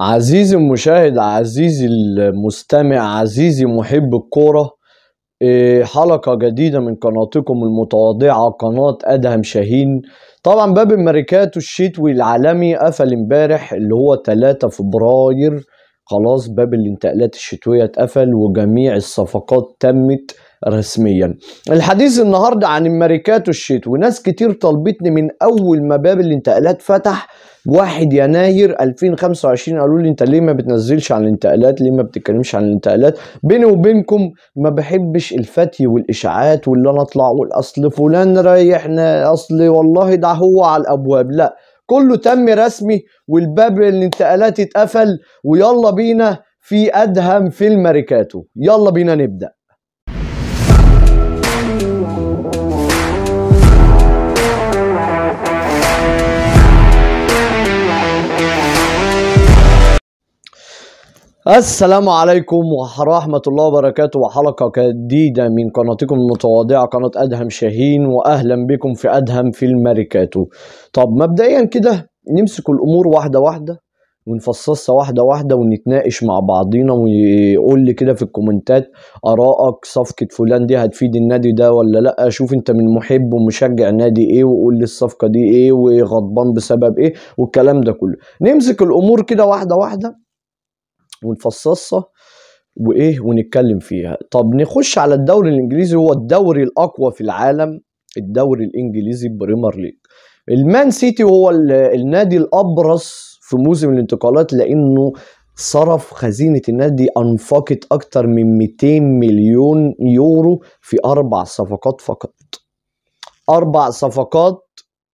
عزيزي المشاهد، عزيزي المستمع، عزيزي محب الكورة، حلقة جديدة من قناتكم المتواضعة قناة أدهم شاهين. طبعا باب الميركاتو الشتوي العالمي قفل امبارح اللي هو 3 فبراير. خلاص باب الانتقالات الشتوية اتقفل وجميع الصفقات تمت رسميا. الحديث النهاردة عن الميركاتو الشتوي. ناس كتير طلبتني من أول ما باب الانتقالات فتح 1 يناير 2025، قالوا لي انت ليه ما بتنزلش عن الانتقالات، ليه ما بتتكلمش عن الانتقالات. بيني وبينكم ما بحبش الفتي والاشاعات واللي انا اطلع واقول اصل فلان رايحنا، اصل والله ده هو على الابواب. لا، كله تم رسمي والباب الانتقالات اتقفل، ويلا بينا في ادهم في الميركاتو. يلا بينا نبدأ. السلام عليكم ورحمة الله وبركاته، وحلقة جديدة من قناتكم المتواضعة قناة أدهم شاهين، وأهلا بكم في أدهم في الميركاتو. طب مبدئيا كده نمسك الأمور واحدة واحدة ونفصصها واحدة واحدة ونتناقش مع بعضينا، ويقول لي كده في الكومنتات آرائك، صفقة فلان دي هتفيد النادي ده ولا لأ. شوف انت من محب ومشجع نادي ايه، وقول لي الصفقة دي ايه وغضبان بسبب ايه والكلام ده كله. نمسك الأمور كده واحدة واحدة ونفصصها ونتكلم فيها. طب نخش على الدوري الانجليزي، هو الدوري الاقوى في العالم، الدوري الانجليزي بريمير ليج. المان سيتي هو النادي الابرز في موسم الانتقالات، لانه صرف خزينة النادي، انفقت اكتر من 200 مليون يورو في 4 صفقات فقط. 4 صفقات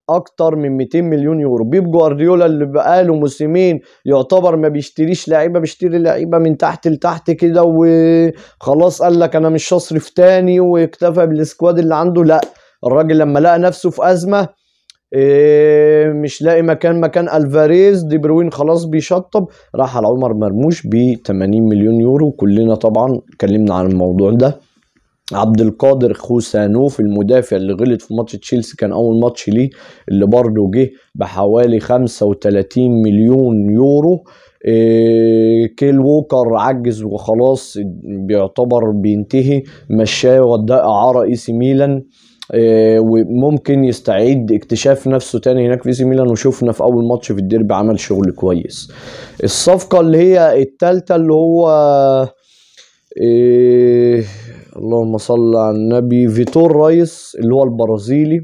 اكتر من 200 مليون يورو. بيب جوارديولا اللي بقاله موسمين يعتبر ما بيشتريش لعيبه، بيشتري لعيبه من تحت لتحت كده وخلاص، قال لك انا مش هصرف تاني واكتفى بالسكواد اللي عنده. لا، الراجل لما لقى نفسه في ازمه، مش لاقي مكان الفاريز، دي بروين خلاص بيشطب، راح على عمر مرموش ب 80 مليون يورو. كلنا طبعا اتكلمنا عن الموضوع ده. عبد القادر خوسانوف المدافع اللي غلط في ماتش تشيلسي، كان اول ماتش ليه، اللي برضه جه بحوالي 35 مليون يورو. كيل ووكر عجز وخلاص بيعتبر بينتهي، مشاه وداه اعاره اي سي ميلان، وممكن يستعيد اكتشاف نفسه تاني هناك في اي سي ميلان، وشوفنا في اول ماتش في الديربي عمل شغل كويس. الصفقة اللي هي التالتة اللي هو اللهم صل على النبي، فيتور رايس اللي هو البرازيلي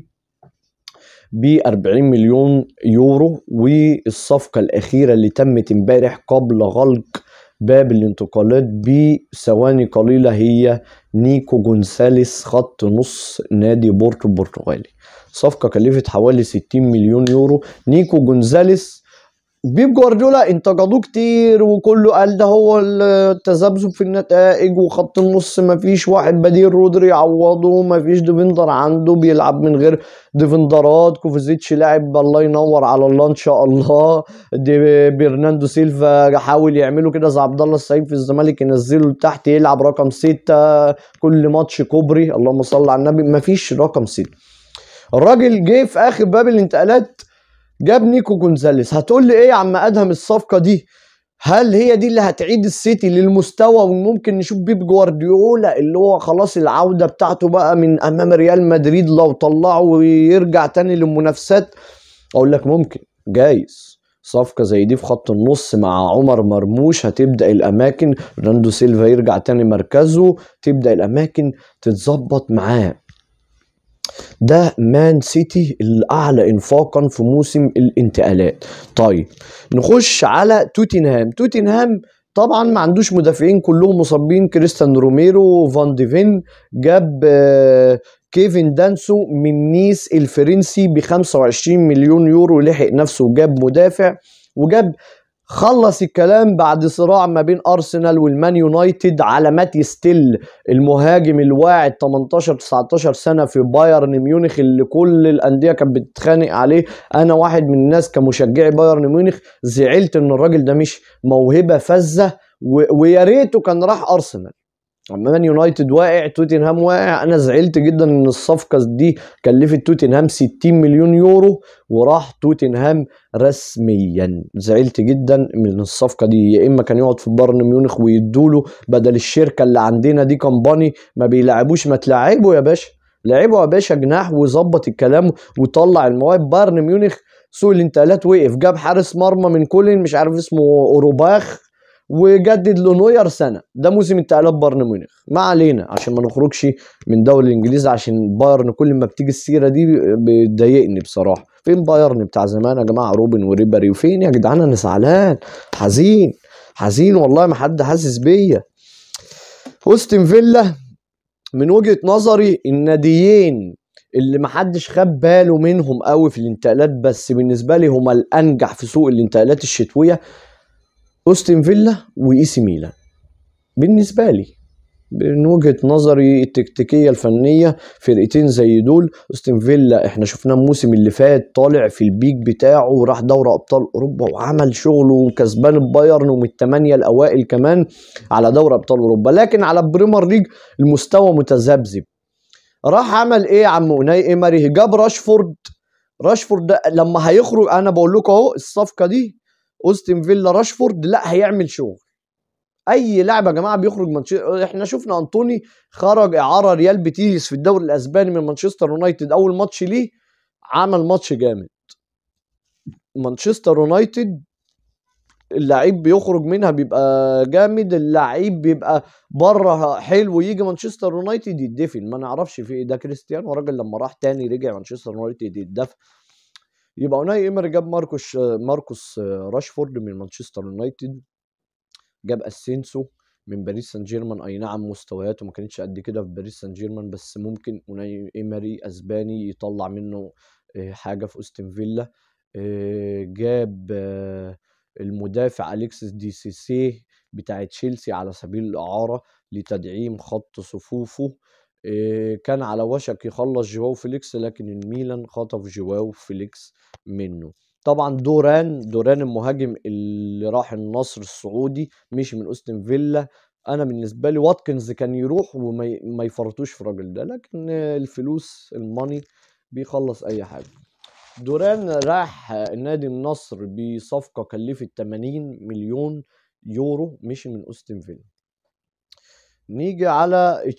ب 40 مليون يورو. والصفقة الأخيرة اللي تمت امبارح قبل غلق باب الانتقالات بثواني قليلة هي نيكو جونساليس، خط نص نادي بورتو البرتغالي. صفقة كلفت حوالي 60 مليون يورو. نيكو جونساليس بيب جوارديولا انتقدوه كتير، وكله قال ده هو التذبذب في النتائج، وخط النص مفيش واحد بديل رودري يعوضه، مفيش ديفندر عنده، بيلعب من غير ديفندرات، كوفازيتش لاعب الله ينور على الله ان شاء الله، دي برناندو سيلفا حاول يعمله كده زي عبد الله السعيد في الزمالك، ينزله لتحت يلعب رقم 6 كل ماتش كوبري، اللهم صل على النبي، مفيش رقم 6. الراجل جه في اخر باب الانتقالات جاب نيكو جونزاليس. هتقول لي ايه يا عم ادهم الصفقه دي؟ هل هي دي اللي هتعيد السيتي للمستوى وممكن نشوف بيب جوارديولا اللي هو خلاص العوده بتاعته بقى من امام ريال مدريد لو طلعه ويرجع تاني للمنافسات؟ اقول لك ممكن، جايز. صفقه زي دي في خط النص مع عمر مرموش هتبدا الاماكن، فرناندو سيلفا يرجع تاني مركزه، تبدا الاماكن تتظبط معاه. ده مان سيتي الأعلى إنفاقا في موسم الانتقالات. طيب نخش على توتنهام طبعا ما عندوش مدافعين، كلهم مصابين، كريستيان روميرو، فان ديفين. جاب كيفن دانسو من نيس الفرنسي ب 25 مليون يورو، لحق نفسه وجاب مدافع. وجاب خلص الكلام بعد صراع ما بين ارسنال والمان يونايتد على ماتي ستيل، المهاجم الواعد 18 19 سنه في بايرن ميونخ اللي كل الانديه كانت بتتخانق عليه. انا واحد من الناس كمشجعي بايرن ميونخ زعلت ان الراجل ده مش موهبه فذه، ويا ريته كان راح ارسنال. مان يونايتد واقع، توتنهام واقع. انا زعلت جدا ان الصفقه دي كلفت توتنهام 60 مليون يورو وراح توتنهام رسميا. زعلت جدا من الصفقه دي. يا اما كان يقعد في بايرن ميونخ ويدوله بدل الشركه اللي عندنا دي كمباني ما بيلعبوش. ما تلعبوا يا باشا، لعبوا يا باشا جناح وظبط الكلام وطلع المواهب. بايرن ميونخ سوق الانتقالات وقف، جاب حارس مرمى من كولن مش عارف اسمه اوروباخ وجدد له نوير سنه. ده موسم انتقالات بايرن ميونخ. ما علينا عشان ما نخرجش من الدوري الانجليزي، عشان بايرن كل ما بتيجي السيره دي بتضايقني بصراحه. فين بايرن بتاع زمان يا جماعه؟ روبن وريبري وفين يا جدعان؟ انا زعلان حزين حزين والله، ما حد حاسس بيا. اوستن فيلا من وجهه نظري الناديين اللي محدش خد باله منهم قوي في الانتقالات، بس بالنسبه لي هما الانجح في سوق الانتقالات الشتويه، اوستن فيلا واي سي ميلان. بالنسبه لي من وجهه نظري التكتيكيه الفنيه، فرقتين زي دول. اوستن فيلا احنا شفناه الموسم اللي فات طالع في البيك بتاعه وراح دوري ابطال اوروبا وعمل شغله وكسبان البايرن ومن الثمانيه الاوائل كمان على دوري ابطال اوروبا، لكن على البريمير ليج المستوى متذبذب. راح عمل ايه يا عم اوناي ايمري؟ جاب راشفورد. راشفورد ده لما هيخرج، انا بقول لكم اهو الصفقه دي اوستن فيلا راشفورد لا هيعمل شغل. اي لاعب يا جماعه بيخرج مانشستر، احنا شفنا انطوني خرج اعاره ريال بيتيس في الدوري الاسباني من مانشستر يونايتد، اول ماتش ليه عمل ماتش جامد. مانشستر يونايتد اللعيب بيخرج منها بيبقى جامد، اللعيب بيبقى بره حلو، يجي مانشستر يونايتد يتدفن. ما نعرفش في ايه ده. كريستيانو راجل لما راح تاني رجع مانشستر يونايتد يتدفن. يبقى اوناي ايمري جاب ماركوس راشفورد من مانشستر يونايتد، جاب اسينسو من باريس سان جيرمان. اي نعم مستوياته ما كانتش قد كده في باريس سان جيرمان، بس ممكن اوناي ايمري اسباني يطلع منه حاجه في اوستن فيلا. جاب المدافع اليكسيس دي سي بتاع تشيلسي على سبيل الاعاره لتدعيم خط صفوفه. كان على وشك يخلص جواو فيليكس، لكن الميلان خطف جواو فيليكس منه. طبعا دوران المهاجم اللي راح النصر السعودي مشي من اوستن فيلا. انا بالنسبه لي واتكنز كان يروح وما يفرطوش في الراجل ده، لكن الفلوس الماني بيخلص اي حاجه. دوران راح نادي النصر بصفقه كلفت 80 مليون يورو، مشي من اوستن فيلا. نيجي على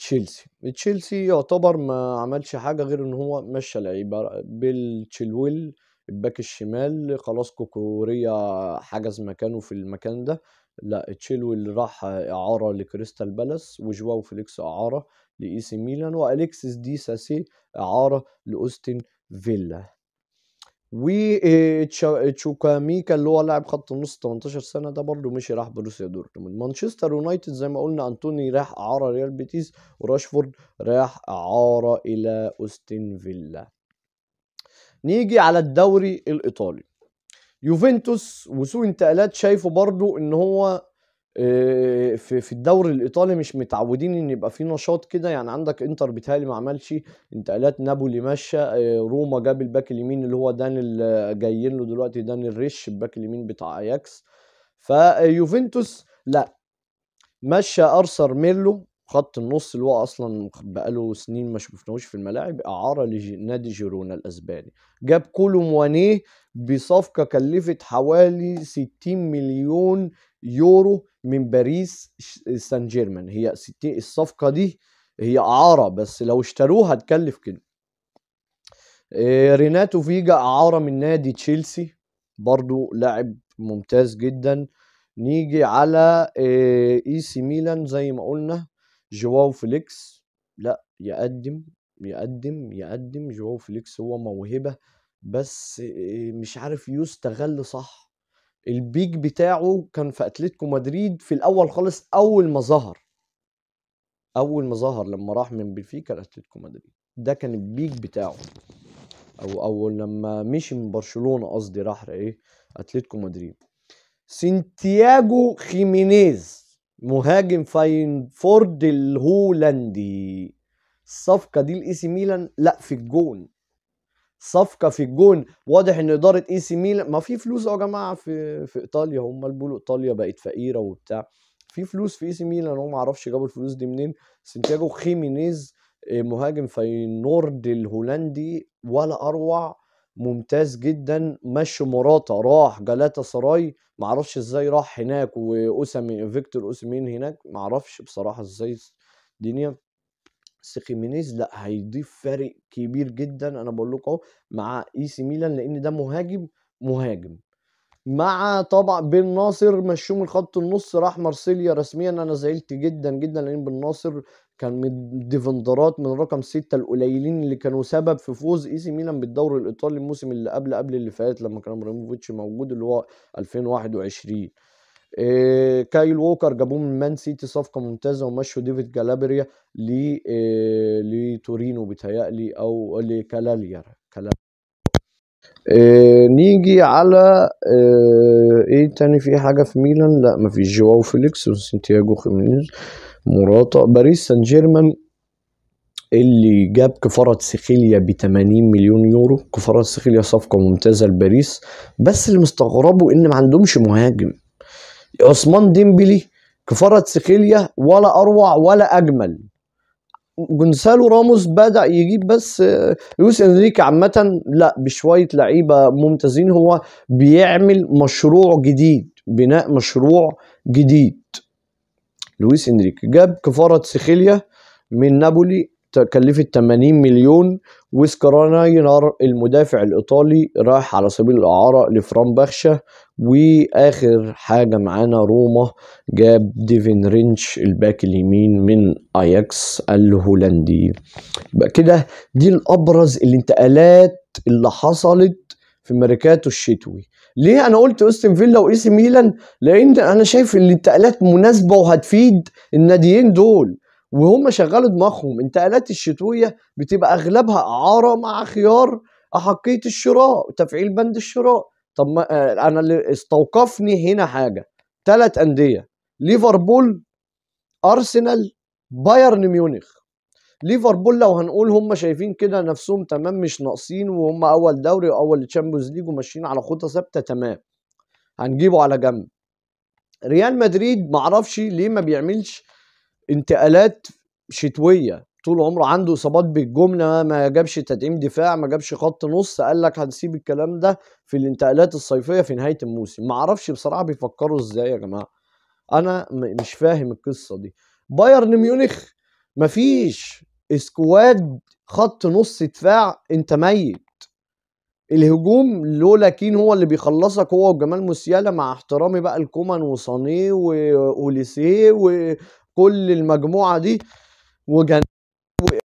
تشيلسي يعتبر ما عملش حاجه غير ان هو مشى لعيبه. بالتشيلويل الباك الشمال خلاص كوكوريا حجز مكانه في المكان ده. لا تشيلويل راح اعاره لكريستال بالاس، وجواو فيليكس اعاره لاي سي ميلان، واليكسيس دي ساسي اعاره لاوستن فيلا. وتشوكاميكا اللي هو لاعب خط النص 18 سنه ده برضه مشي راح بروسيا دورتموند. مانشستر يونايتد زي ما قلنا انتوني راح اعاره ريال بيتيس، وراشفورد راح اعاره الى اوستن فيلا. نيجي على الدوري الايطالي. يوفنتوس وسوء انتقالات شايفه برضه ان هو في الدوري الايطالي مش متعودين ان يبقى في نشاط كده. يعني عندك انتر بيتهيألي ما عملش انتقالات، نابولي مشى، روما جاب الباك اليمين اللي هو دانيال جايين له دلوقتي، دانيال ريش الباك اليمين بتاع اياكس. فيوفنتوس لا مشى ارثر ميرلو خط النص اللي هو اصلا بقاله سنين ما شفناهوش في الملاعب، اعاره لنادي جيرونا الاسباني. جاب كولو موانيه بصفقه كلفت حوالي 60 مليون يورو من باريس سان جيرمان. هي 60 الصفقه دي هي اعاره، بس لو اشتروها هتكلف كده. ريناتو فيجا اعاره من نادي تشيلسي، برضو لاعب ممتاز جدا. نيجي على اي سي ميلان زي ما قلنا جواو فيليكس لا يقدم جواو فيليكس هو موهبة، بس مش عارف يستغل صح. البيك بتاعه كان في اتلتيكو مدريد في الاول خالص، اول ما ظهر لما راح من بنفيكا لاتلتيكو مدريد، ده كان البيك بتاعه. او لما مشي من برشلونة قصدي راح ايه اتلتيكو مدريد. سانتياغو خيمينيز مهاجم فاينفورد الهولندي، الصفقة دي الاي سي ميلان لا في الجون، صفقة في الجون. واضح ان ادارة اي سي ميلان ما في فلوس يا جماعة في ايطاليا، هم اللي بيقولوا ايطاليا بقت فقيرة وبتاع. في فلوس في اي سي ميلان، هو ما اعرفش جابوا الفلوس دي منين. سانتياغو خيمينيز مهاجم فاينورد الهولندي ولا اروع، ممتاز جدا. مشوا موراتا راح جالاتا سراي، ما اعرفش ازاي راح هناك، واوسامي فيكتور اوسيمين هناك، ما اعرفش بصراحه ازاي الدنيا. بس خيمينيز لا، هيضيف فارق كبير جدا، انا بقول لكم اهو، مع اي سي ميلان، لان ده مهاجم. مع طبعا بن ناصر مشوه من خط النص، راح مارسيليا رسميا. انا زعلت جدا جدا، لان بن ناصر كان من الديفندرات، من رقم 6 القليلين اللي كانوا سبب في فوز اي سي ميلان بالدوري الايطالي الموسم اللي قبل اللي فات، لما كان ابراهيموفيتش موجود، اللي هو 2021. كايل ووكر جابوه من مان سيتي، صفقه ممتازه، ومشوا ديفيد جالابريا لتورينو بيتهيألي، او لكالالير. نيجي على ايه تاني؟ في حاجة في ميلان؟ لا مفيش. جواو فيليكس وسانتياغو خيمينيز، موراتا. باريس سان جيرمان اللي جاب كفارة سيخيليا ب 80 مليون يورو. كفارة سيخيليا صفقة ممتازة لباريس، بس اللي مستغربه ان ما عندهمش مهاجم. عثمان ديمبلي كفارة سيخيليا ولا اروع ولا اجمل. جونسالو راموس بدأ يجيب، بس لويس انريكي عامة لا، بشوية لعيبة ممتازين. هو بيعمل مشروع جديد، بناء مشروع جديد. لويس انريكي جاب كفارة سيخيليا من نابولي، كلفت 80 مليون. وسكراناينر المدافع الإيطالي راح على سبيل الإعارة لفران بخشة. وآخر حاجة معانا روما جاب ديفين رينش الباك اليمين من أياكس الهولندي. بقى كده دي الأبرز الانتقالات اللي حصلت في ميركاتو الشتوي. ليه انا قلت اوستن فيلا واي سي ميلان؟ لان انا شايف الانتقالات مناسبه وهتفيد الناديين دول، وهم شغالوا دماغهم. انتقالات الشتويه بتبقى اغلبها اعاره مع خيار احقيه الشراء وتفعيل بند الشراء. طب ما انا اللي استوقفني هنا حاجه، 3 انديه: ليفربول، ارسنال، بايرن ميونخ. ليفربول لو هنقول هم شايفين كده نفسهم تمام، مش ناقصين، وهم اول دوري واول تشامبيونز ليج وماشيين على خطه ثابته تمام، هنجيبه على جنب. ريال مدريد معرفش ليه ما بيعملش انتقالات شتويه، طول عمره عنده اصابات بالجمله، ما جابش تدعيم دفاع، ما جابش خط نص، قال لك هنسيب الكلام ده في الانتقالات الصيفيه في نهايه الموسم. معرفش بصراحه بيفكروا ازاي يا جماعه، انا مش فاهم القصه دي. بايرن ميونخ مفيش اسكواد خط نص دفاع، انت ميت. الهجوم لولا كين هو اللي بيخلصك، هو وجمال موسيالا، مع احترامي بقى الكومان وصانيه واوليسيه وكل المجموعه دي.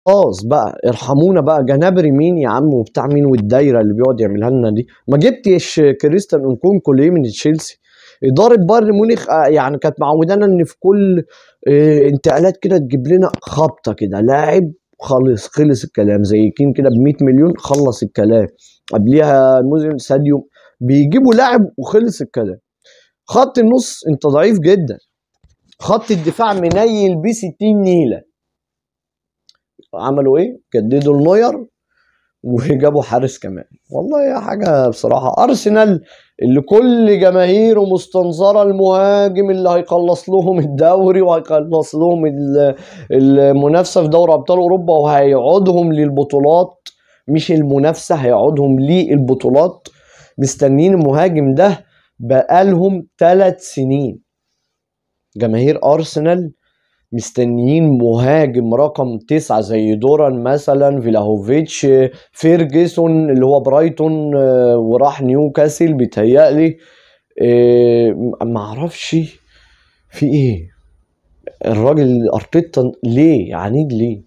خلاص بقى ارحمونا بقى، جنابري مين يا عم وبتاع مين، والدايره اللي بيقعد يعملها لنا دي؟ ما جبتش كريستيان انكونكو ليه من تشيلسي؟ اداره بايرن ميونخ يعني كانت معودانا ان في كل انتقالات كده تجيب لنا خبطه كده، لاعب خلص الكلام، زي كين كده ب 100 مليون خلص الكلام. قبليها الموسم ساديو، بيجيبوا لاعب وخلص الكلام. خط النص انت ضعيف جدا، خط الدفاع منيل ب 60 نيله. عملوا ايه؟ جددوا النوير وجابوا حارس كمان. والله يا حاجه بصراحه. ارسنال اللي كل جماهيره مستنظره المهاجم اللي هيخلص لهم الدوري وهيخلص لهم المنافسه في دوري ابطال اوروبا وهيعودهم للبطولات، مش المنافسه، هيعودهم للبطولات. مستنيين المهاجم ده بقالهم 3 سنين. جماهير ارسنال مستنيين مهاجم رقم 9 زي دوران مثلا، فيلاهوفيتش، فيرجسون اللي هو برايتون وراح نيوكاسل بيتهيألي. معرفش في ايه الراجل ارتيتا ليه عنيد ليه؟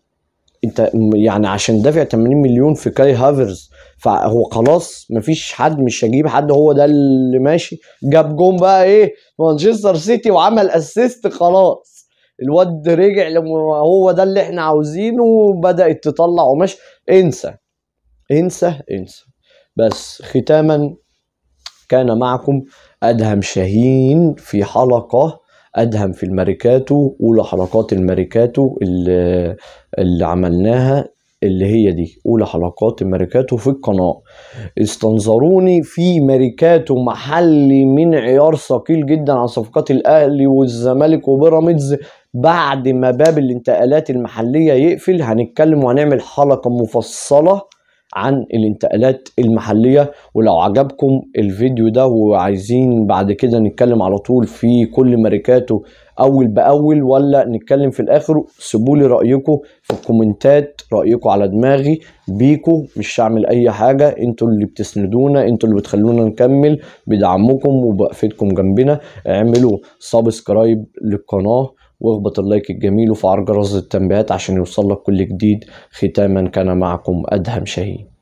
انت يعني عشان دافع 80 مليون في كاي هافرز فهو خلاص مفيش حد، مش هجيب حد، هو ده اللي ماشي؟ جاب جون بقى ايه مانشستر سيتي وعمل اسيست، خلاص الواد رجع هو ده اللي احنا عاوزينه، وبدأت تطلع وماشي. انسى انسى انسى. بس ختاما، كان معكم أدهم شاهين في حلقة أدهم في الميركاتو، أولى حلقات الميركاتو اللي عملناها. اللي هي دي أولى حلقات الميركاتو في القناة. استنظروني في ميركاتو محلي من عيار ثقيل جدا عن صفقات الأهلي والزمالك وبيراميدز. بعد ما باب الانتقالات المحلية يقفل هنتكلم وهنعمل حلقة مفصلة عن الانتقالات المحلية. ولو عجبكم الفيديو ده وعايزين بعد كده نتكلم على طول في كل ميركاتو اول باول ولا نتكلم في الاخر، سيبولي رأيكم في الكومنتات، رأيكم على دماغي بيكو، مش هعمل اي حاجة، انتوا اللي بتسندونا، انتوا اللي بتخلونا نكمل بدعمكم وبقفتكم جنبنا. اعملوا سبسكرايب للقناة واخبط اللايك الجميل وفعل جرس التنبيهات عشان يوصلك كل جديد. ختاما كان معكم أدهم شاهين.